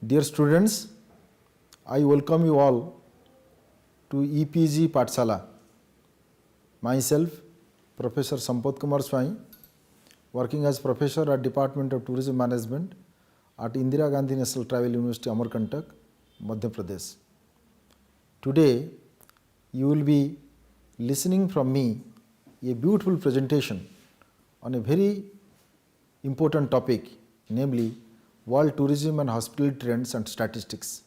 Dear students, I welcome you all to EPG Pathshala. Myself, Professor Sampath Kumar Swami, working as Professor at Department of Tourism Management at Indira Gandhi National Travel University, Amarkantak, Madhya Pradesh. Today, you will be listening from me a beautiful presentation on a very important topic, namely world tourism and hospitality trends and statistics.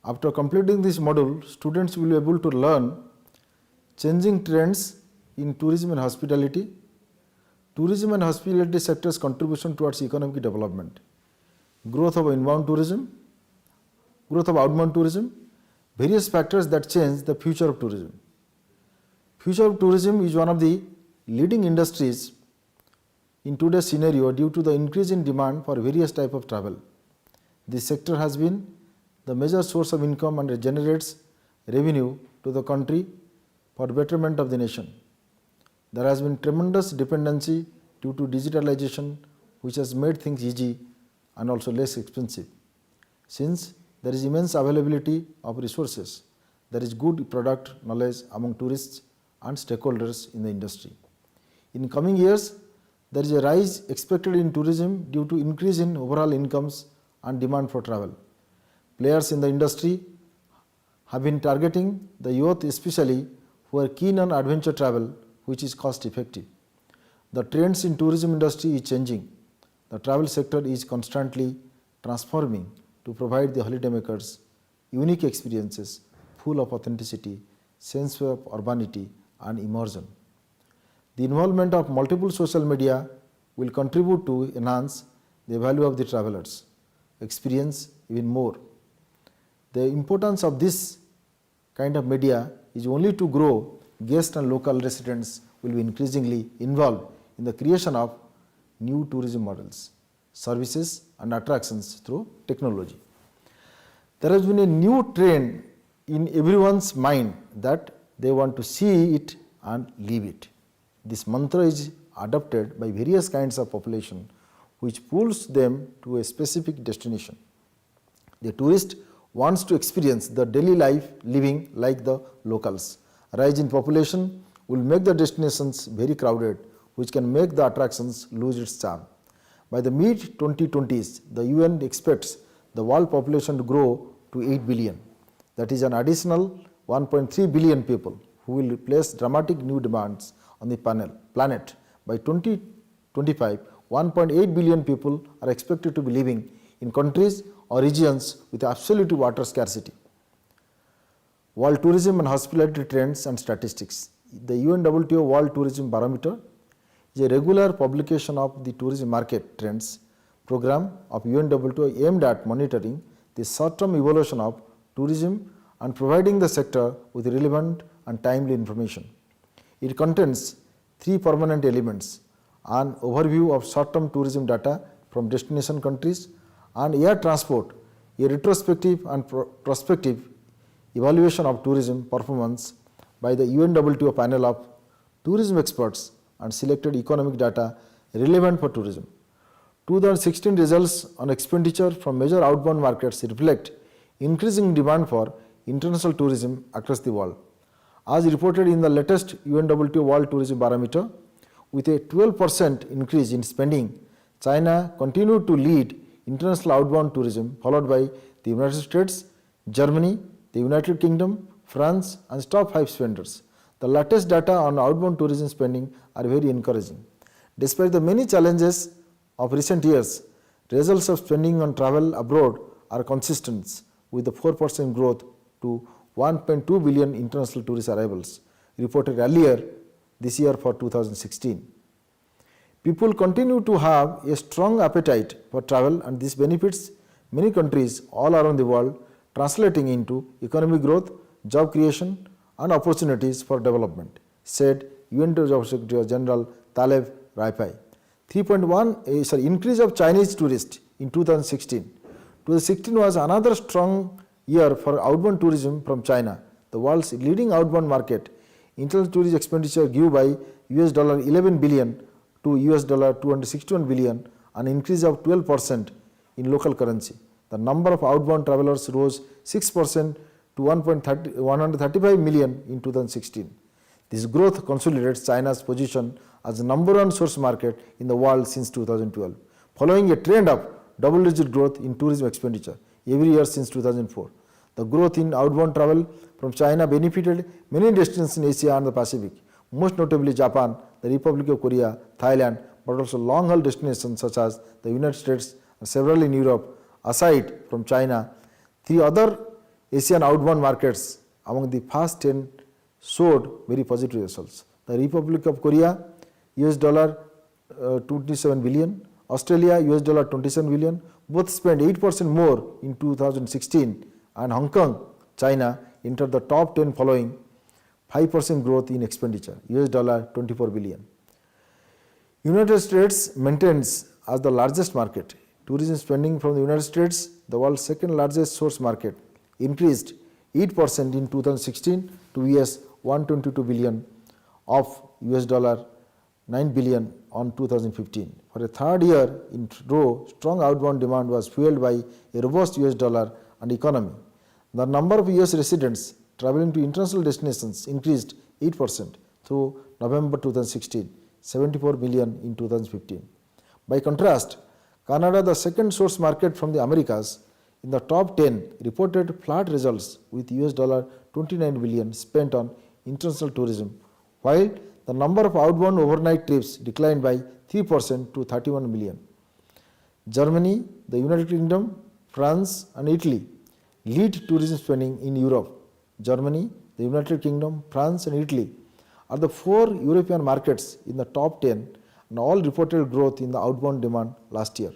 After completing this module, students will be able to learn changing trends in tourism and hospitality, tourism and hospitality sector's contribution towards economic development, growth of inbound tourism, growth of outbound tourism, various factors that change the future of tourism. Future of tourism is one of the leading industries in today's scenario due to the increase in demand for various types of travel. This sector has been the major source of income and generates revenue to the country for betterment of the nation. There has been tremendous dependency due to digitalization, which has made things easy and also less expensive. Since there is immense availability of resources, there is good product knowledge among tourists and stakeholders in the industry. In coming years, there is a rise expected in tourism due to increase in overall incomes and demand for travel. Players in the industry have been targeting the youth especially who are keen on adventure travel, which is cost effective. The trends in tourism industry is changing. The travel sector is constantly transforming to provide the holidaymakers unique experiences full of authenticity, sense of urbanity and immersion. The involvement of multiple social media will contribute to enhance the value of the travelers' experience even more. The importance of this kind of media is only to grow. Guests and local residents will be increasingly involved in the creation of new tourism models, services and attractions through technology. There has been a new trend in everyone's mind that they want to see it and live it. This mantra is adopted by various kinds of population which pulls them to a specific destination. The tourist wants to experience the daily life living like the locals. A rise in population will make the destinations very crowded, which can make the attractions lose its charm. By the mid-2020s, the UN expects the world population to grow to 8 billion. That is an additional 1.3 billion people who will place dramatic new demands on the planet. By 2025, 1.8 billion people are expected to be living in countries or regions with absolute water scarcity. World tourism and hospitality trends and statistics. The UNWTO World Tourism Barometer is a regular publication of the tourism market trends program of UNWTO aimed at monitoring the short-term evolution of tourism and providing the sector with relevant and timely information. It contains three permanent elements: an overview of short-term tourism data from destination countries, and air transport, a retrospective and prospective evaluation of tourism performance by the UNWTO panel of tourism experts and selected economic data relevant for tourism. 2016 results on expenditure from major outbound markets reflect increasing demand for international tourism across the world. As reported in the latest UNWTO World Tourism Barometer, with a 12% increase in spending, China continued to lead international outbound tourism, followed by the United States, Germany, the United Kingdom, France and top 5 spenders. The latest data on outbound tourism spending are very encouraging. Despite the many challenges of recent years, results of spending on travel abroad are consistent with the 4% growth to 1.2 billion international tourist arrivals reported earlier this year for 2016. People continue to have a strong appetite for travel, and this benefits many countries all around the world, translating into economic growth, job creation and opportunities for development, said UN Secretary General Taleb Rifai. Increase of Chinese tourists in 2016. 2016 was another strong year for outbound tourism from China, the world's leading outbound market. International tourism expenditure grew by $11 billion to $261 billion, an increase of 12% in local currency. The number of outbound travelers rose 6% to 135 million in 2016. This growth consolidates China's position as the number one source market in the world since 2012, following a trend of double-digit growth in tourism expenditure every year since 2004. The growth in outbound travel from China benefited many destinations in Asia and the Pacific, most notably Japan, the Republic of Korea, Thailand, but also long-haul destinations such as the United States and several in Europe. Aside from China, 3 other Asian outbound markets among the first 10 showed very positive results. The Republic of Korea, $27 billion, Australia, $27 billion, both spent 8% more in 2016, and Hong Kong, China entered the top 10 following 5% growth in expenditure, $24 billion. United States maintains as the largest market. Tourism spending from the United States, the world's second largest source market, increased 8% in 2016 to $122 billion of $9 billion on 2015. For a third year in row, strong outbound demand was fueled by a robust US dollar and economy. The number of US residents traveling to international destinations increased 8% through November 2016, 74 million in 2015. By contrast, Canada, the second source market from the Americas, in the top 10 reported flat results with $29 billion spent on international tourism, while the number of outbound overnight trips declined by 3% to 31 million. Germany, the United Kingdom, France and Italy lead tourism spending in Europe. Germany, the United Kingdom, France and Italy are the 4 European markets in the top 10 and all reported growth in the outbound demand last year.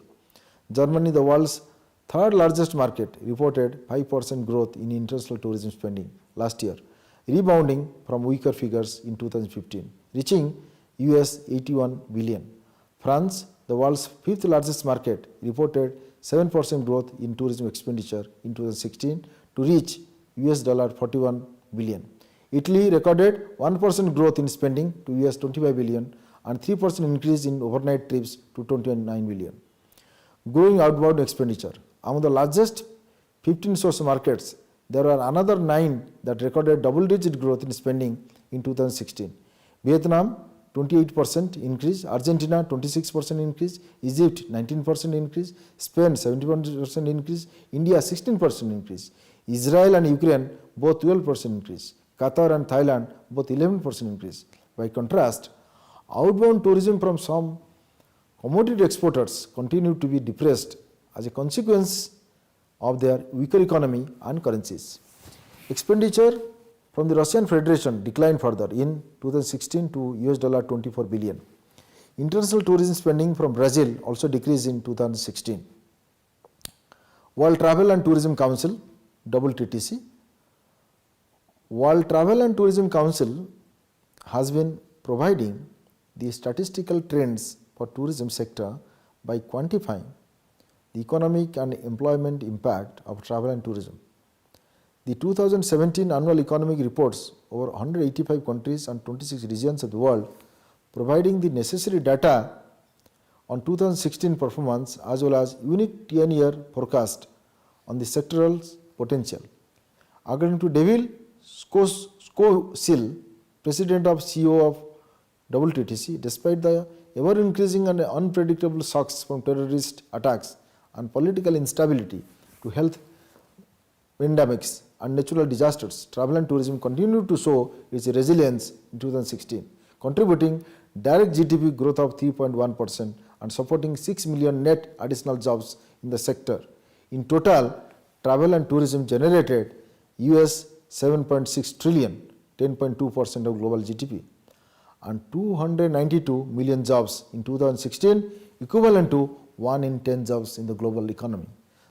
Germany, the world's third largest market, reported 5% growth in international tourism spending last year, rebounding from weaker figures in 2015, reaching $81 billion. France, the world's 5th largest market, reported 7% growth in tourism expenditure in 2016 to reach $41 billion. Italy recorded 1% growth in spending to $25 billion and 3% increase in overnight trips to 29 billion. Growing outbound expenditure. Among the largest 15 source markets, there are another 9 that recorded double-digit growth in spending in 2016. Vietnam, 28% increase, Argentina, 26% increase, Egypt, 19% increase, Spain, 71% increase, India, 16% increase, Israel and Ukraine, both 12% increase, Qatar and Thailand, both 11% increase. By contrast, outbound tourism from some commodity exporters continued to be depressed as a consequence of their weaker economy and currencies. Expenditure from the Russian Federation declined further in 2016 to $24 billion. International tourism spending from Brazil also decreased in 2016. World Travel and Tourism Council, WTTC. World Travel and Tourism Council has been providing the statistical trends for tourism sector by quantifying the economic and employment impact of travel and tourism. The 2017 annual economic reports over 185 countries and 26 regions of the world, providing the necessary data on 2016 performance as well as unique 10-year forecast on the sectoral potential. According to David Schofield, President of CEO of WTTC, despite the ever-increasing and unpredictable shocks from terrorist attacks and political instability to health pandemics and natural disasters, travel and tourism continued to show its resilience in 2016, contributing direct GDP growth of 3.1% and supporting 6 million net additional jobs in the sector. In total, travel and tourism generated $7.6 trillion, 10.2% of global GDP, and 292 million jobs in 2016, equivalent to 1 in 10 jobs in the global economy.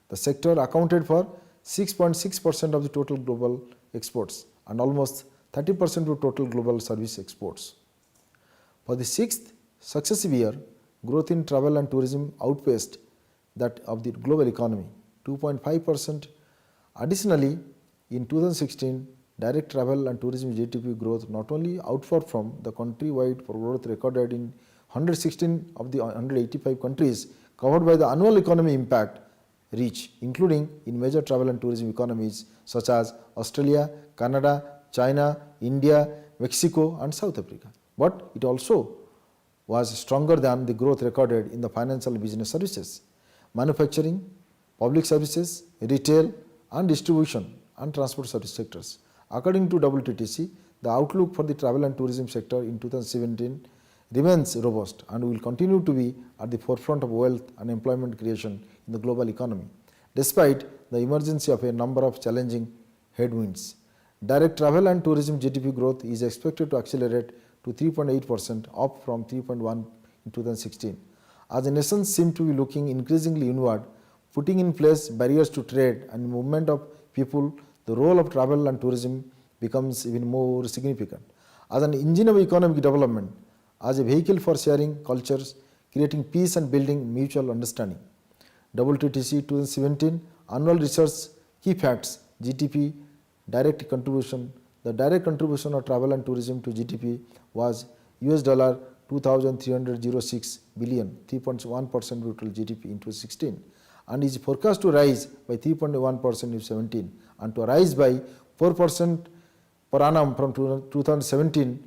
The sector accounted for 6.6% of the total global exports and almost 30% of total global service exports. For the 6th successive year, growth in travel and tourism outpaced that of the global economy, 2.5%. Additionally, in 2016, direct travel and tourism GDP growth not only outperformed the country-wide growth recorded in 116 of the 185 countries covered by the annual economy impact reach, including in major travel and tourism economies such as Australia, Canada, China, India, Mexico and South Africa. But it also was stronger than the growth recorded in the financial business services, manufacturing, public services, retail and distribution and transport service sectors. According to WTTC, the outlook for the travel and tourism sector in 2017 remains robust and will continue to be at the forefront of wealth and employment creation in the global economy, despite the emergence of a number of challenging headwinds. Direct travel and tourism GDP growth is expected to accelerate to 3.8%, up from 3.1% in 2016. As the nations seem to be looking increasingly inward, putting in place barriers to trade and movement of people, the role of travel and tourism becomes even more significant. As an engine of economic development, as a vehicle for sharing cultures, creating peace and building mutual understanding. WTTC 2017 Annual Research Key Facts GDP Direct Contribution. The direct contribution of travel and tourism to GDP was $2,306 billion, 3.1% of total GDP in 2016, and is forecast to rise by 3.1% in 2017 and to rise by 4% per annum from 2017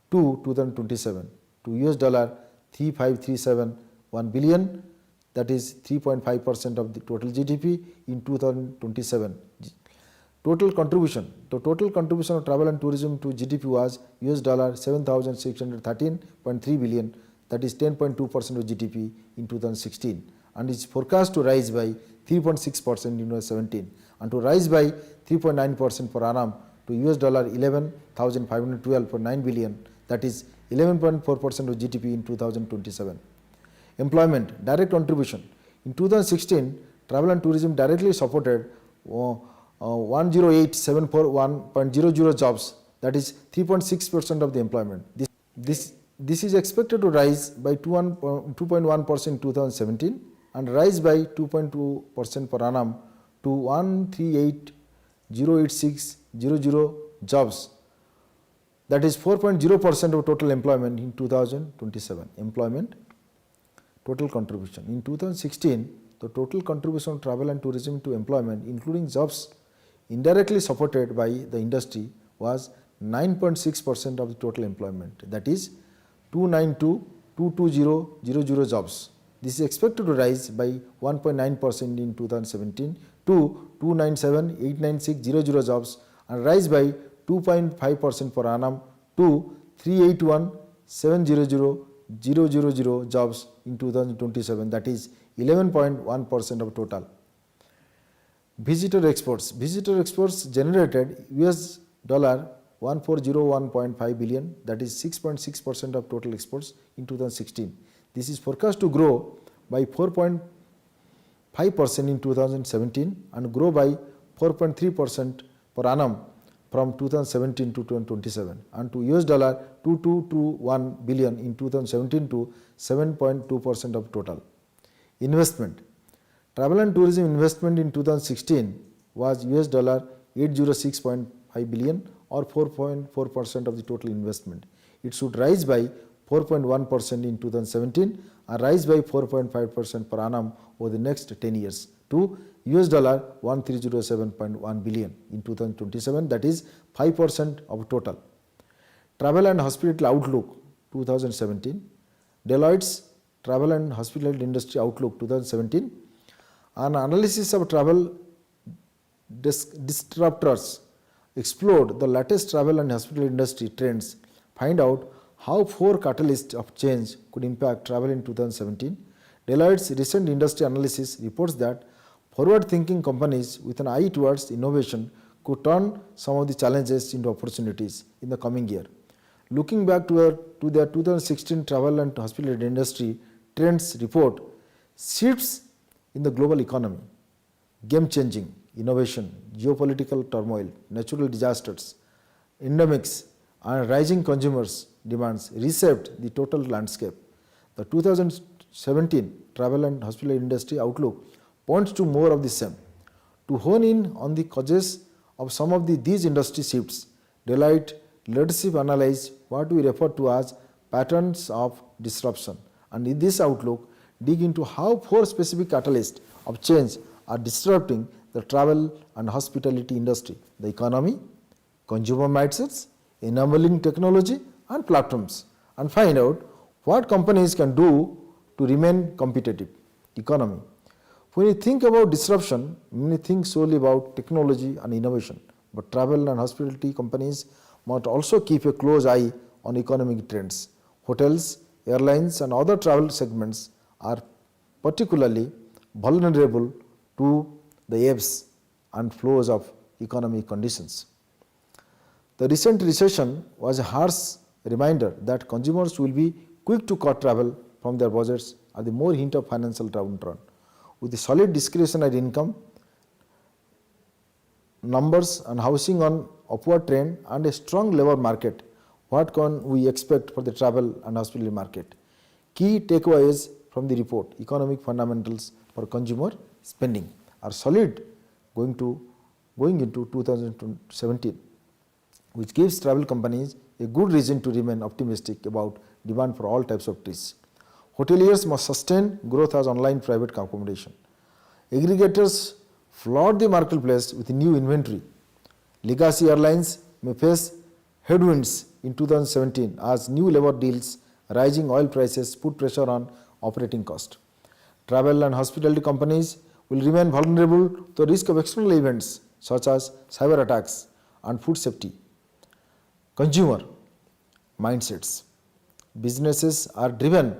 to 2027 to $35371 billion, that is 3.5% of the total GDP in 2027. Total contribution. The total contribution of travel and tourism to GDP was $7,613.3 billion, that is 10.2% of GDP in 2016, and is forecast to rise by 3.6% in 2017 and to rise by 3.9% per annum to $11,512.9 billion, that is 11.4% of GDP in 2027. Employment. Direct contribution. In 2016, travel and tourism directly supported 108,741.00 jobs, that is 3.6% of the employment. This is expected to rise by 2.1% in 2017 and rise by 2.2% per annum to 138,086.00 jobs, that is 4.0% of total employment in 2027. Employment. Total contribution. In 2016, the total contribution of travel and tourism to employment, including jobs indirectly supported by the industry, was 9.6% of the total employment, that is 292,220.00 jobs. This is expected to rise by 1.9% in 2017 to 297,896.00 jobs and rise by 2.5% per annum to 381,700.00 jobs in 2027, that is 11.1% of total. Visitor exports. Visitor exports generated $1,401.5 billion, that is 6.6% of total exports in 2016. This is forecast to grow by 4.5% in 2017 and grow by 4.3% per annum from 2017 to 2027 and to $2,221 billion in 2017 to 7.2% of total. Investment. Travel and tourism investment in 2016 was $806.5 billion or 4.4% of the total investment. It should rise by 4.1% in 2017 and rise by 4.5% per annum over the next 10 years to $1,307.1 billion in 2027, that is 5% of total. Travel and hospitality outlook 2017. Deloitte's Travel and Hospitality Industry Outlook 2017, an analysis of travel disruptors explored the latest travel and hospitality industry trends, find out how 4 catalysts of change could impact travel in 2017. Deloitte's recent industry analysis reports that forward-thinking companies with an eye towards innovation could turn some of the challenges into opportunities in the coming year. Looking back to their 2016 travel and hospitality industry trends report, shifts in the global economy, game-changing innovation, geopolitical turmoil, natural disasters, endemics, and rising consumers' demands reshaped the total landscape. The 2017 travel and hospitality industry outlook points to more of the same. To hone in on the causes of some of these industry shifts, Deloitte leadership analyze what we refer to as patterns of disruption, and in this outlook dig into how 4 specific catalysts of change are disrupting the travel and hospitality industry, the economy, consumer mindsets, enabling technology and platforms, and find out what companies can do to remain competitive. Economy. When you think about disruption, many think solely about technology and innovation, but travel and hospitality companies must also keep a close eye on economic trends. Hotels, airlines and other travel segments are particularly vulnerable to the ebbs and flows of economic conditions. The recent recession was a harsh reminder that consumers will be quick to cut travel from their budgets at the more hint of financial downturn. With a solid discretionary income, numbers and housing on upward trend and a strong labor market, what can we expect for the travel and hospitality market? Key takeaways from the report: economic fundamentals for consumer spending are solid going into 2017, which gives travel companies a good reason to remain optimistic about demand for all types of trips. Hoteliers must sustain growth as online private accommodation. Aggregators flood the marketplace with new inventory. Legacy airlines may face headwinds in 2017 as new labor deals, rising oil prices put pressure on operating cost. Travel and hospitality companies will remain vulnerable to the risk of external events such as cyber attacks and food safety. Consumer mindsets. Businesses are driven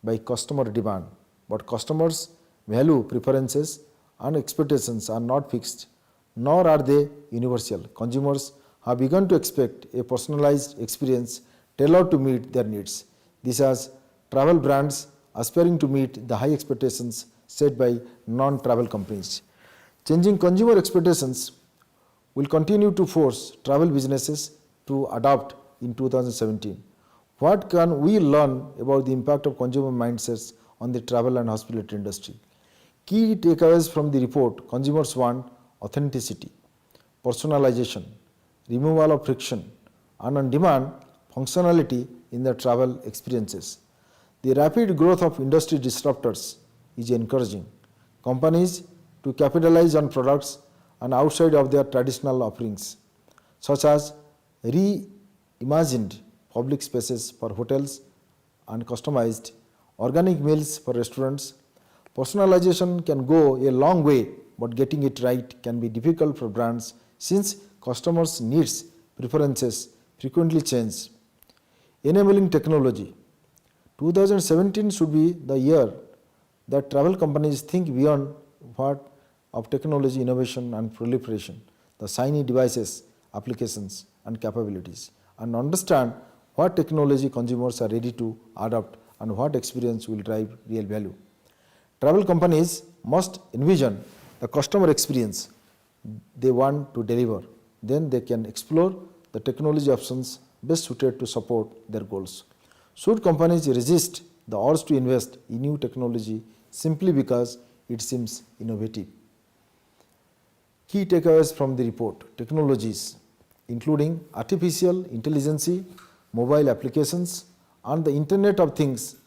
by customer demand, but customers' value, preferences and expectations are not fixed, nor are they universal. Consumers have begun to expect a personalized experience tailored to meet their needs. This has travel brands aspiring to meet the high expectations set by non-travel companies. Changing consumer expectations will continue to force travel businesses to adapt in 2017. What can we learn about the impact of consumer mindsets on the travel and hospitality industry? Key takeaways from the report: consumers want authenticity, personalization, removal of friction, and on-demand functionality in their travel experiences. The rapid growth of industry disruptors is encouraging companies to capitalize on products and outside of their traditional offerings, such as reimagined public spaces for hotels and customized organic meals for restaurants. Personalization can go a long way, but getting it right can be difficult for brands since customers' needs, preferences frequently change. Enabling technology. 2017 should be the year that travel companies think beyond what of technology innovation and proliferation, the shiny devices, applications and capabilities, and understand what technology consumers are ready to adopt and what experience will drive real value. Travel companies must envision the customer experience they want to deliver. Then they can explore the technology options best suited to support their goals. Should companies resist the urge to invest in new technology simply because it seems innovative? Key takeaways from the report: technologies including artificial intelligence, mobile applications and the Internet of Things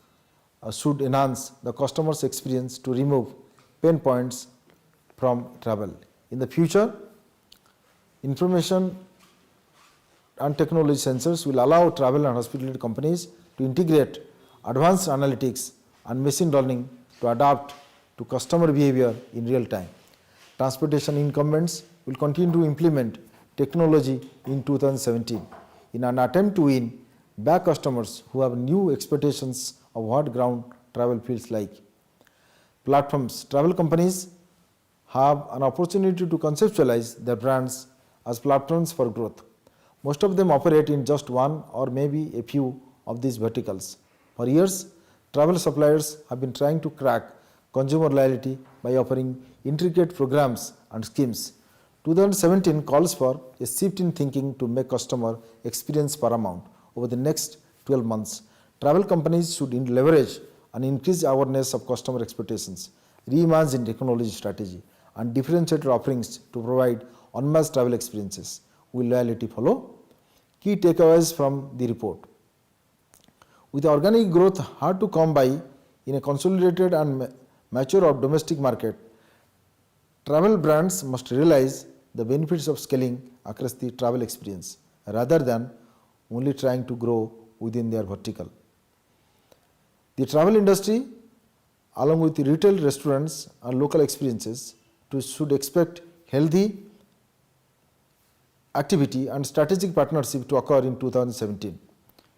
should enhance the customer's experience to remove pain points from travel. In the future, information and technology sensors will allow travel and hospitality companies to integrate advanced analytics and machine learning to adapt to customer behavior in real time. Transportation incumbents will continue to implement technology in 2017 in an attempt to win back customers who have new expectations of what ground travel feels like. Platforms. Travel companies have an opportunity to conceptualize their brands as platforms for growth. Most of them operate in just one or maybe a few of these verticals. For years, travel suppliers have been trying to crack consumer loyalty by offering intricate programs and schemes. 2017 calls for a shift in thinking to make customer experience paramount. Over the next 12 months, travel companies should leverage and increase awareness of customer expectations, reimagine technology strategy, and differentiated offerings to provide unmatched travel experiences. Will loyalty follow? Key takeaways from the report: with organic growth hard to come by in a consolidated and mature domestic market, Travel brands must realize the benefits of scaling across the travel experience rather than only trying to grow within their vertical. The travel industry, along with the retail, restaurants and local experiences, should expect healthy activity and strategic partnership to occur in 2017.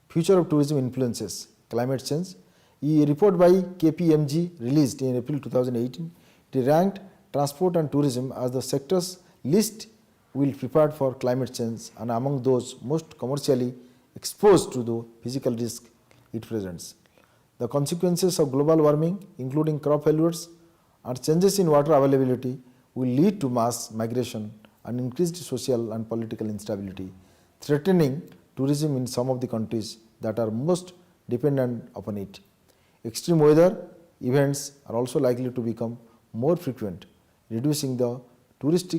Future of tourism influences climate change. A report by KPMG released in April 2018, it ranked transport and tourism as the sectors least well prepared for climate change and among those most commercially exposed to the physical risk it presents. The consequences of global warming, including crop failures and changes in water availability, will lead to mass migration and increased social and political instability, threatening tourism in some of the countries that are most dependent upon it. Extreme weather events are also likely to become more frequent, reducing the tourist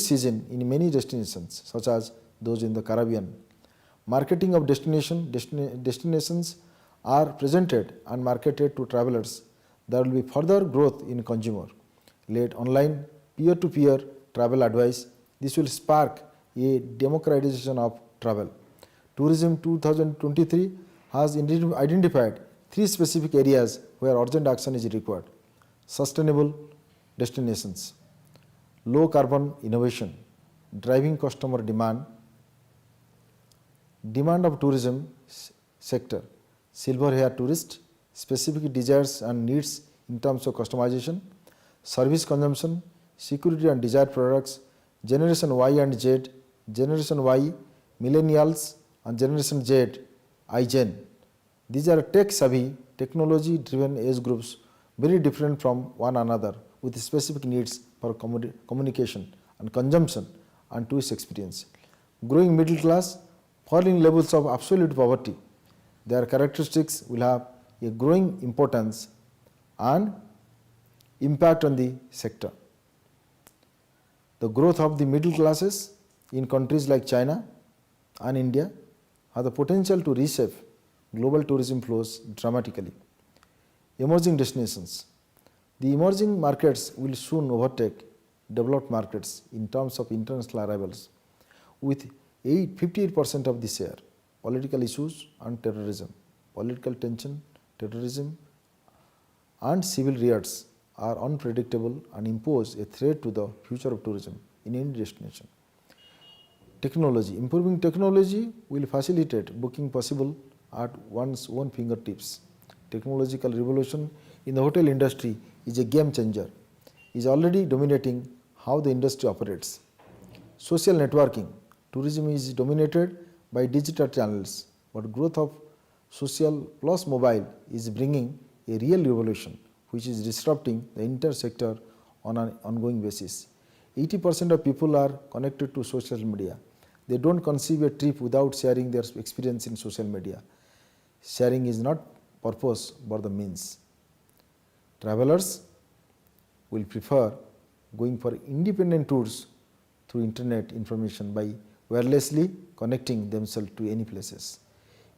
season in many destinations, such as those in the Caribbean. Marketing of destinations are presented and marketed to travelers. There will be further growth in consumer-led online peer-to-peer travel advice. This will spark a democratization of travel. Tourism 2023 has identified 3 specific areas where urgent action is required: sustainable destinations, low carbon innovation, driving customer demand of tourism sector, silver hair tourist, specific desires and needs in terms of customization, service consumption, security and desired products, Generation Y and Z, Generation Y, Millennials and Generation Z, iGen. These are tech-savvy, technology-driven age groups, very different from one another, with specific needs for communication and consumption and tourist experience. Growing middle class, falling levels of absolute poverty. Their characteristics will have a growing importance and impact on the sector. The growth of the middle classes in countries like China and India have the potential to reshape global tourism flows dramatically. Emerging destinations. The emerging markets will soon overtake developed markets in terms of international arrivals, with 58% of the share. Political issues and terrorism. Political tension, terrorism and civil riots are unpredictable and impose a threat to the future of tourism in any destination. Technology. Improving technology will facilitate booking possible at one's own fingertips. Technological revolution in the hotel industry is a game changer, is already dominating how the industry operates. Social networking. Tourism is dominated by digital channels, but growth of social plus mobile is bringing a real revolution which is disrupting the entire sector on an ongoing basis. 80% of people are connected to social media. They don't conceive a trip without sharing their experience in social media. Sharing is not purpose but the means. Travelers will prefer going for independent tours through internet information by wirelessly connecting themselves to any places.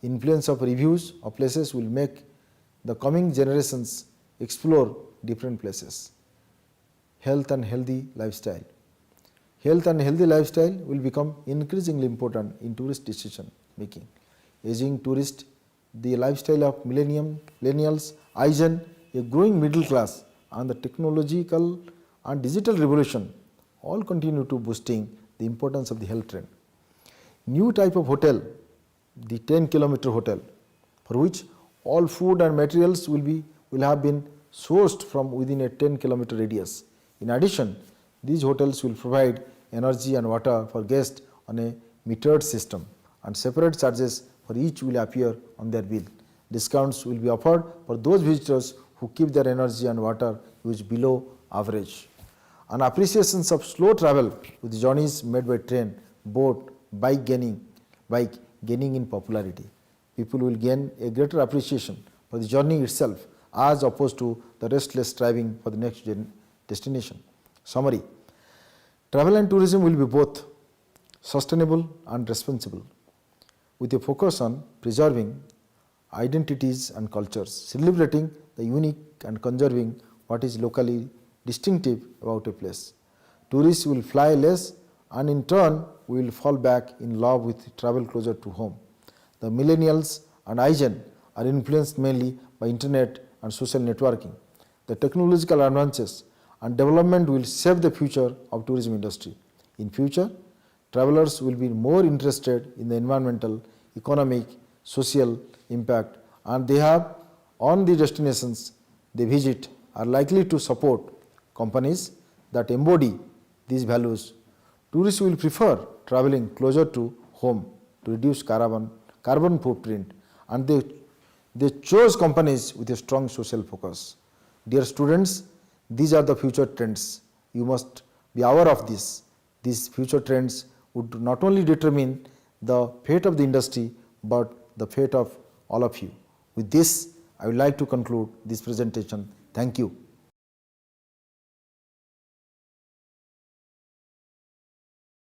Influence of reviews of places will make the coming generations explore different places. Health and healthy lifestyle. Health and healthy lifestyle will become increasingly important in tourist decision making. Aging tourist, the lifestyle of millennials, iGen, a growing middle class and the technological and digital revolution all continue to boosting the importance of the health trend. New type of hotel, the 10-kilometer hotel, for which all food and materials will have been sourced from within a 10-kilometer radius. In addition, these hotels will provide energy and water for guests on a metered system, and separate charges for each will appear on their bill. Discounts will be offered for those visitors who keep their energy and water use below average. And appreciations of slow travel with journeys made by train, boat, bike gaining in popularity. People will gain a greater appreciation for the journey itself as opposed to the restless striving for the next destination. Summary. Travel and tourism will be both sustainable and responsible, with a focus on preserving identities and cultures, celebrating the unique and conserving what is locally distinctive about a place. Tourists will fly less, and in turn we will fall back in love with travel closer to home. The millennials and iGen are influenced mainly by internet and social networking. The technological advances and development will shape the future of tourism industry. In future, travelers will be more interested in the environmental, economic, social impact, and they have on the destinations they visit are likely to support companies that embody these values. Tourists will prefer traveling closer to home to reduce carbon footprint, and they chose companies with a strong social focus. Dear students, these are the future trends. You must be aware of this. These future trends would not only determine the fate of the industry, but the fate of all of you. With this, I would like to conclude this presentation. Thank you.